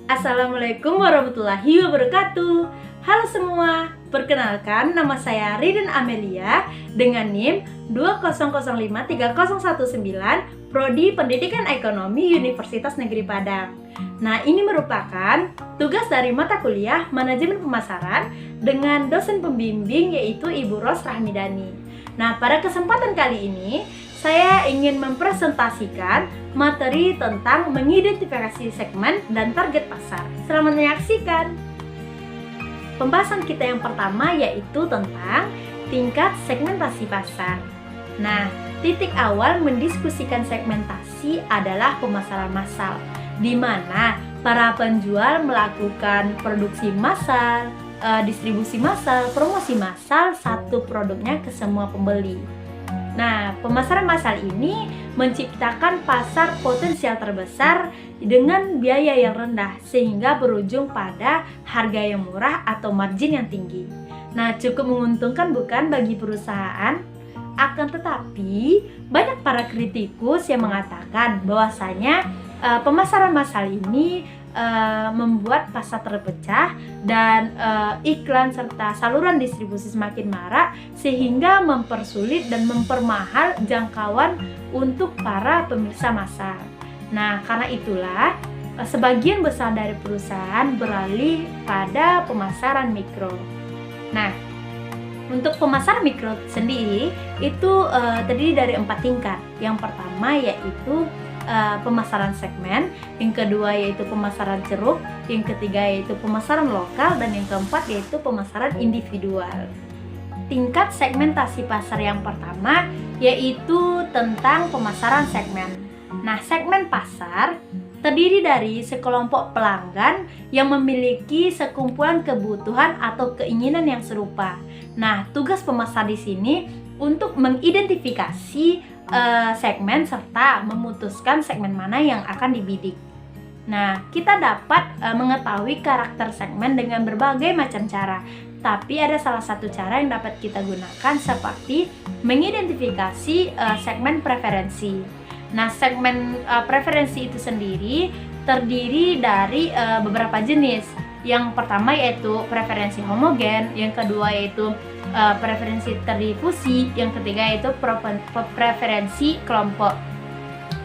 Assalamualaikum warahmatullahi wabarakatuh. Halo semua, perkenalkan nama saya Ridin Amelia dengan NIM 200530119 Prodi Pendidikan Ekonomi Universitas Negeri Padang. Nah, ini merupakan tugas dari mata kuliah Manajemen Pemasaran dengan dosen pembimbing yaitu Ibu Ros Rahmidani. Nah, pada kesempatan kali ini saya ingin mempresentasikan materi tentang mengidentifikasi segmen dan target pasar. Selamat menyaksikan. Pembahasan kita yang pertama yaitu tentang tingkat segmentasi pasar. Nah, titik awal mendiskusikan segmentasi adalah pemasaran massal, di mana para penjual melakukan produksi massal, distribusi massal, promosi massal satu produknya ke semua pembeli. Nah, pemasaran massal ini menciptakan pasar potensial terbesar dengan biaya yang rendah sehingga berujung pada harga yang murah atau margin yang tinggi. Nah, cukup menguntungkan bukan bagi perusahaan? Akan tetapi, banyak para kritikus yang mengatakan bahwasanya pemasaran massal ini membuat pasar terpecah dan iklan serta saluran distribusi semakin marak sehingga mempersulit dan mempermahal jangkauan untuk para pemirsa massal. Nah, karena itulah sebagian besar dari perusahaan beralih pada pemasaran mikro. Nah, untuk pemasaran mikro sendiri itu terdiri dari 4 tingkat. Yang pertama yaitu pemasaran segmen, yang kedua yaitu pemasaran ceruk, yang ketiga yaitu pemasaran lokal, dan yang keempat yaitu pemasaran individual. Tingkat segmentasi pasar yang pertama yaitu tentang pemasaran segmen. Nah, segmen pasar terdiri dari sekelompok pelanggan yang memiliki sekumpulan kebutuhan atau keinginan yang serupa. Nah, tugas pemasar di sini untuk mengidentifikasi segmen serta memutuskan segmen mana yang akan dibidik. Nah, kita dapat mengetahui karakter segmen dengan berbagai macam cara, tapi ada salah satu cara yang dapat kita gunakan seperti mengidentifikasi segmen preferensi. Nah, segmen preferensi itu sendiri terdiri dari beberapa jenis. Yang pertama yaitu preferensi homogen, yang kedua yaitu preferensi terdifusi, yang ketiga yaitu preferensi kelompok.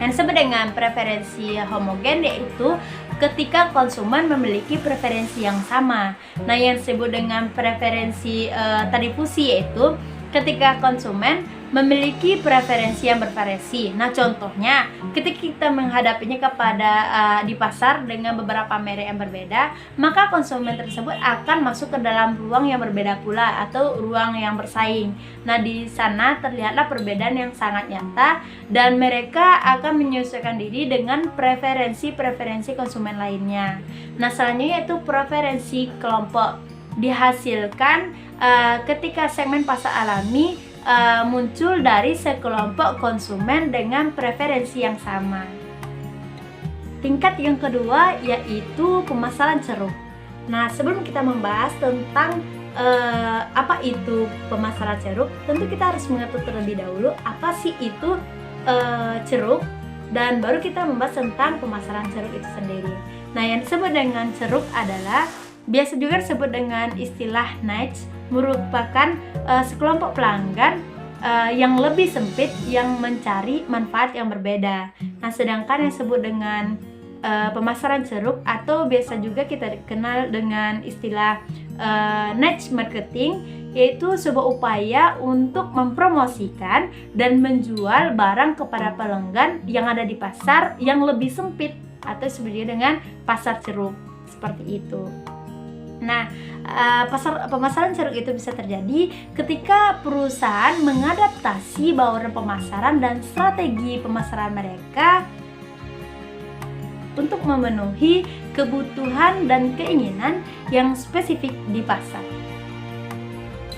Yang disebut dengan preferensi homogen yaitu ketika konsumen memiliki preferensi yang sama. Nah, yang disebut dengan preferensi terdifusi yaitu ketika konsumen memiliki preferensi yang bervariasi. Nah, contohnya ketika kita menghadapinya kepada di pasar dengan beberapa merek yang berbeda, maka konsumen tersebut akan masuk ke dalam ruang yang berbeda pula atau ruang yang bersaing. Nah, di sana terlihatlah perbedaan yang sangat nyata dan mereka akan menyesuaikan diri dengan preferensi konsumen lainnya. Nah, selanjutnya yaitu preferensi kelompok, dihasilkan ketika segmen pasar alami muncul dari sekelompok konsumen dengan preferensi yang sama. Tingkat yang kedua yaitu pemasaran ceruk. Nah, sebelum kita membahas tentang apa itu pemasaran ceruk, tentu kita harus mengerti terlebih dahulu apa sih itu ceruk, dan baru kita membahas tentang pemasaran ceruk itu sendiri. Nah, yang disebut dengan ceruk adalah biasa juga disebut dengan istilah niche, merupakan sekelompok pelanggan yang lebih sempit yang mencari manfaat yang berbeda. Nah, sedangkan yang disebut dengan pemasaran ceruk atau biasa juga kita kenal dengan istilah niche marketing, yaitu sebuah upaya untuk mempromosikan dan menjual barang kepada pelanggan yang ada di pasar yang lebih sempit atau disebut dengan pasar ceruk, seperti itu. Nah, pemasaran ceruk itu bisa terjadi ketika perusahaan mengadaptasi bauran pemasaran dan strategi pemasaran mereka untuk memenuhi kebutuhan dan keinginan yang spesifik di pasar.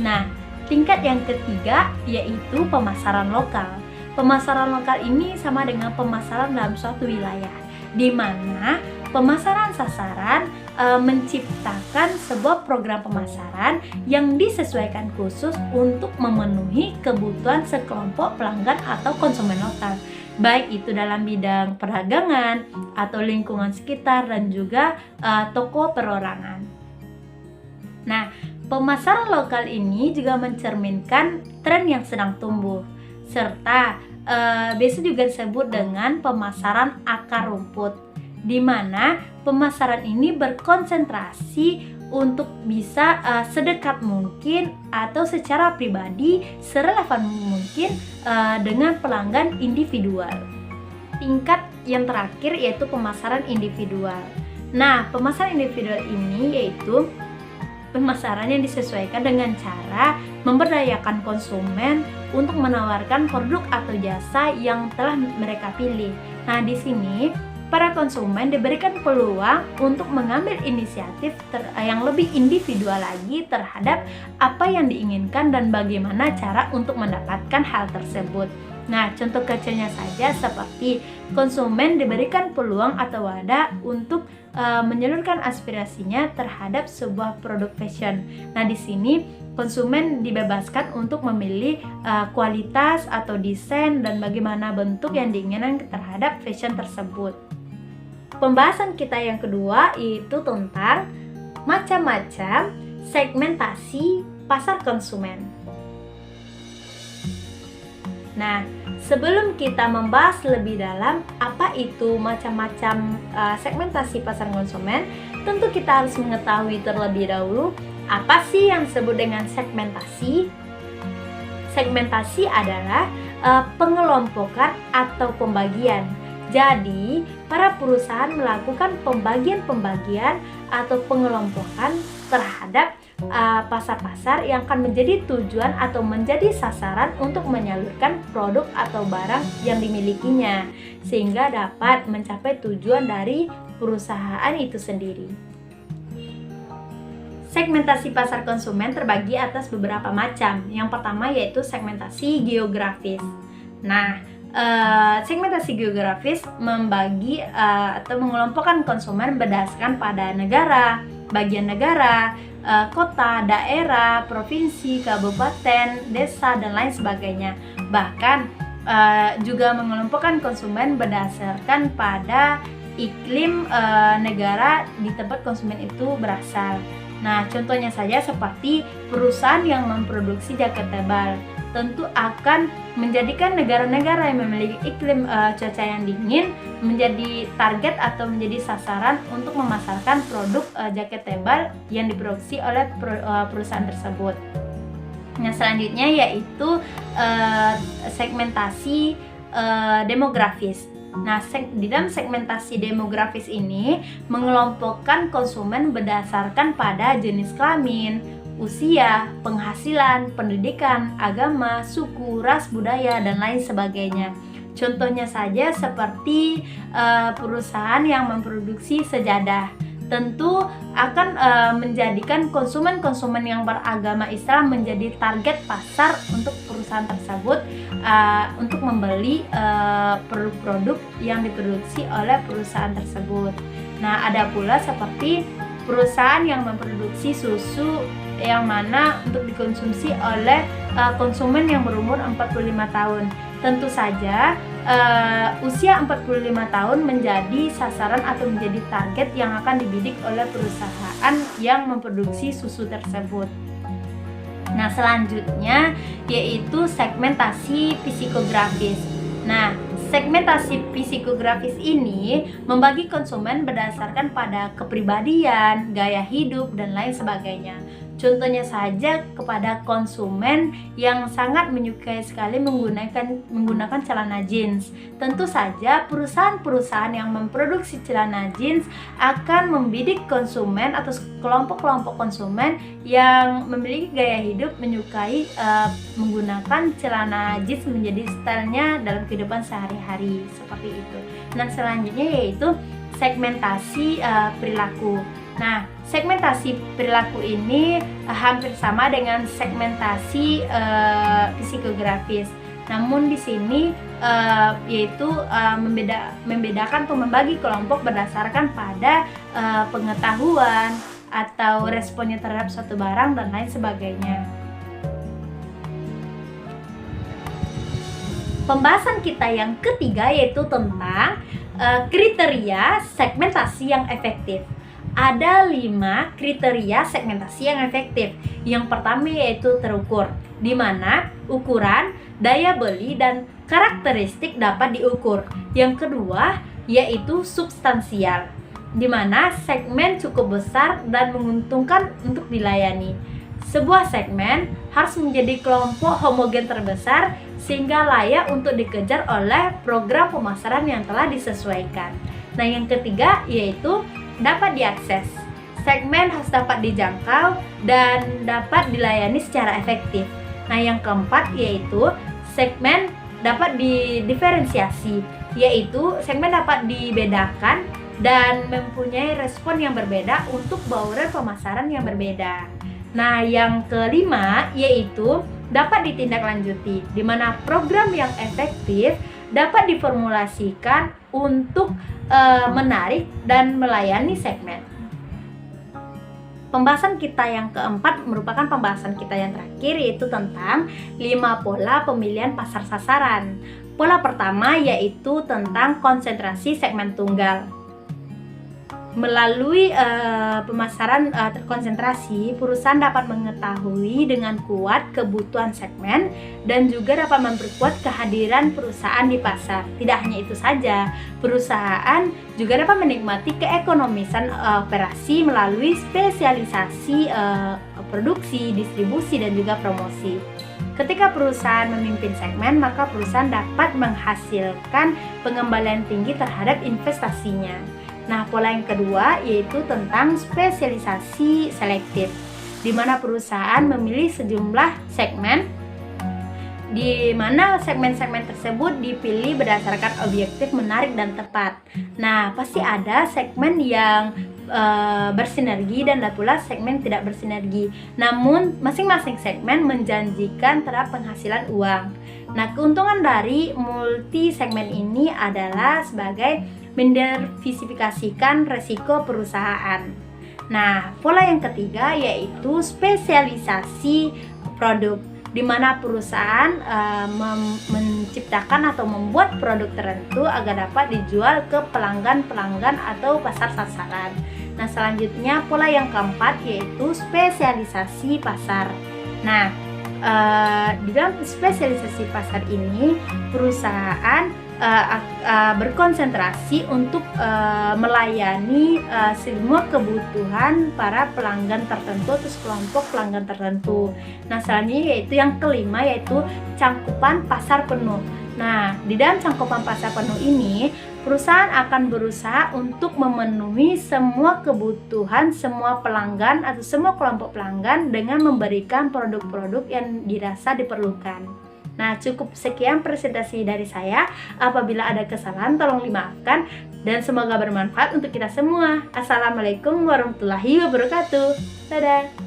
Nah, tingkat yang ketiga yaitu pemasaran lokal. Pemasaran lokal ini sama dengan pemasaran dalam suatu wilayah, di mana pemasaran sasaran menciptakan sebuah program pemasaran yang disesuaikan khusus untuk memenuhi kebutuhan sekelompok pelanggan atau konsumen lokal. baik itu dalam bidang perdagangan atau lingkungan sekitar dan juga toko perorangan. Nah, pemasaran lokal ini juga mencerminkan tren yang sedang tumbuh, serta biasa juga disebut dengan pemasaran akar rumput, di mana pemasaran ini berkonsentrasi untuk bisa sedekat mungkin atau secara pribadi serelevan mungkin dengan pelanggan individual. Tingkat yang terakhir yaitu pemasaran individual. Nah, pemasaran individual ini yaitu pemasaran yang disesuaikan dengan cara memberdayakan konsumen untuk menawarkan produk atau jasa yang telah mereka pilih. Nah, di sini para konsumen diberikan peluang untuk mengambil inisiatif yang lebih individual lagi terhadap apa yang diinginkan dan bagaimana cara untuk mendapatkan hal tersebut. Nah, contoh kecilnya saja seperti konsumen diberikan peluang atau wadah untuk menyalurkan aspirasinya terhadap sebuah produk fashion. Nah, di sini konsumen dibebaskan untuk memilih kualitas atau desain dan bagaimana bentuk yang diinginkan terhadap fashion tersebut. Pembahasan kita yang kedua yaitu tentang macam-macam segmentasi pasar konsumen. Nah, sebelum kita membahas lebih dalam apa itu macam-macam segmentasi pasar konsumen, tentu kita harus mengetahui terlebih dahulu apa sih yang disebut dengan segmentasi. Segmentasi adalah pengelompokan atau pembagian. Jadi, para perusahaan melakukan pembagian-pembagian atau pengelompokan terhadap pasar-pasar yang akan menjadi tujuan atau menjadi sasaran untuk menyalurkan produk atau barang yang dimilikinya, sehingga dapat mencapai tujuan dari perusahaan itu sendiri. Segmentasi pasar konsumen terbagi atas beberapa macam. Yang pertama yaitu segmentasi geografis. Nah, segmentasi geografis membagi atau mengelompokkan konsumen berdasarkan pada negara, bagian negara, kota, daerah, provinsi, kabupaten, desa, dan lain sebagainya. Bahkan juga mengelompokkan konsumen berdasarkan pada iklim negara di tempat konsumen itu berasal. Nah, contohnya saja seperti perusahaan yang memproduksi jaket tebal tentu akan menjadikan negara-negara yang memiliki iklim cuaca yang dingin menjadi target atau menjadi sasaran untuk memasarkan produk jaket tebal yang diproduksi oleh perusahaan tersebut. Nah, selanjutnya yaitu segmentasi demografis. Nah, di dalam segmentasi demografis ini mengelompokkan konsumen berdasarkan pada jenis kelamin, usia, penghasilan, pendidikan, agama, suku, ras, budaya, dan lain sebagainya. Contohnya saja seperti perusahaan yang memproduksi sejadah tentu akan menjadikan konsumen-konsumen yang beragama Islam menjadi target pasar untuk perusahaan tersebut untuk membeli produk-produk yang diproduksi oleh perusahaan tersebut. Nah, ada pula seperti perusahaan yang memproduksi susu yang mana untuk dikonsumsi oleh konsumen yang berumur 45 tahun. Tentu saja usia 45 tahun menjadi sasaran atau menjadi target yang akan dibidik oleh perusahaan yang memproduksi susu tersebut. Nah, selanjutnya yaitu segmentasi psikografis. Nah, segmentasi psikografis ini membagi konsumen berdasarkan pada kepribadian, gaya hidup, dan lain sebagainya. Contohnya saja kepada konsumen yang sangat menyukai sekali menggunakan celana jeans. Tentu saja perusahaan-perusahaan yang memproduksi celana jeans akan membidik konsumen atau kelompok-kelompok konsumen yang memiliki gaya hidup menyukai menggunakan celana jeans menjadi stylenya dalam kehidupan sehari-hari seperti itu. Nah, selanjutnya yaitu segmentasi perilaku. Nah, segmentasi perilaku ini hampir sama dengan segmentasi psikografis. Namun di sini yaitu membedakan atau membagi kelompok berdasarkan pada pengetahuan atau responnya terhadap suatu barang dan lain sebagainya. Pembahasan kita yang ketiga yaitu tentang kriteria segmentasi yang efektif. Ada 5 kriteria segmentasi yang efektif. Yang pertama yaitu terukur, di mana ukuran, daya beli, dan karakteristik dapat diukur. Yang kedua yaitu substansial, di mana segmen cukup besar dan menguntungkan untuk dilayani. Sebuah segmen harus menjadi kelompok homogen terbesar sehingga layak untuk dikejar oleh program pemasaran yang telah disesuaikan. Nah, yang ketiga yaitu dapat diakses. Segmen harus dapat dijangkau dan dapat dilayani secara efektif. Nah, yang keempat yaitu segmen dapat didiferensiasi, yaitu segmen dapat dibedakan dan mempunyai respon yang berbeda untuk bauran pemasaran yang berbeda. Nah, yang kelima yaitu dapat ditindaklanjuti, di mana program yang efektif dapat diformulasikan untuk menarik dan melayani segmen. Pembahasan kita yang keempat merupakan pembahasan kita yang terakhir, yaitu tentang 5 pola pemilihan pasar sasaran. Pola pertama yaitu tentang konsentrasi segmen tunggal. Melalui pemasaran terkonsentrasi, perusahaan dapat mengetahui dengan kuat kebutuhan segmen dan juga dapat memperkuat kehadiran perusahaan di pasar. Tidak hanya itu saja, perusahaan juga dapat menikmati keekonomisan operasi melalui spesialisasi produksi, distribusi, dan juga promosi. Ketika perusahaan memimpin segmen, maka perusahaan dapat menghasilkan pengembalian tinggi terhadap investasinya. Nah, pola yang kedua yaitu tentang spesialisasi selektif, di mana perusahaan memilih sejumlah segmen, di mana segmen-segmen tersebut dipilih berdasarkan objektif menarik dan tepat. Nah, pasti ada segmen yang bersinergi dan ada pula segmen tidak bersinergi. Namun, masing-masing segmen menjanjikan terhadap penghasilan uang. Nah, keuntungan dari multi segmen ini adalah sebagai mendiversifikasikan resiko perusahaan. Nah, pola yang ketiga yaitu spesialisasi produk, di mana perusahaan menciptakan atau membuat produk tertentu agar dapat dijual ke pelanggan-pelanggan atau pasar sasaran. Nah, selanjutnya pola yang keempat yaitu spesialisasi pasar. Nah, di dalam spesialisasi pasar ini perusahaan berkonsentrasi untuk melayani semua kebutuhan para pelanggan tertentu atau kelompok pelanggan tertentu. Nah, selanjutnya yaitu yang kelima yaitu cangkupan pasar penuh. Nah, di dalam cangkupan pasar penuh ini perusahaan akan berusaha untuk memenuhi semua kebutuhan semua pelanggan atau semua kelompok pelanggan dengan memberikan produk-produk yang dirasa diperlukan. Nah, cukup sekian presentasi dari saya. Apabila ada kesalahan tolong dimaafkan dan semoga bermanfaat untuk kita semua. Assalamualaikum warahmatullahi wabarakatuh. Dadah.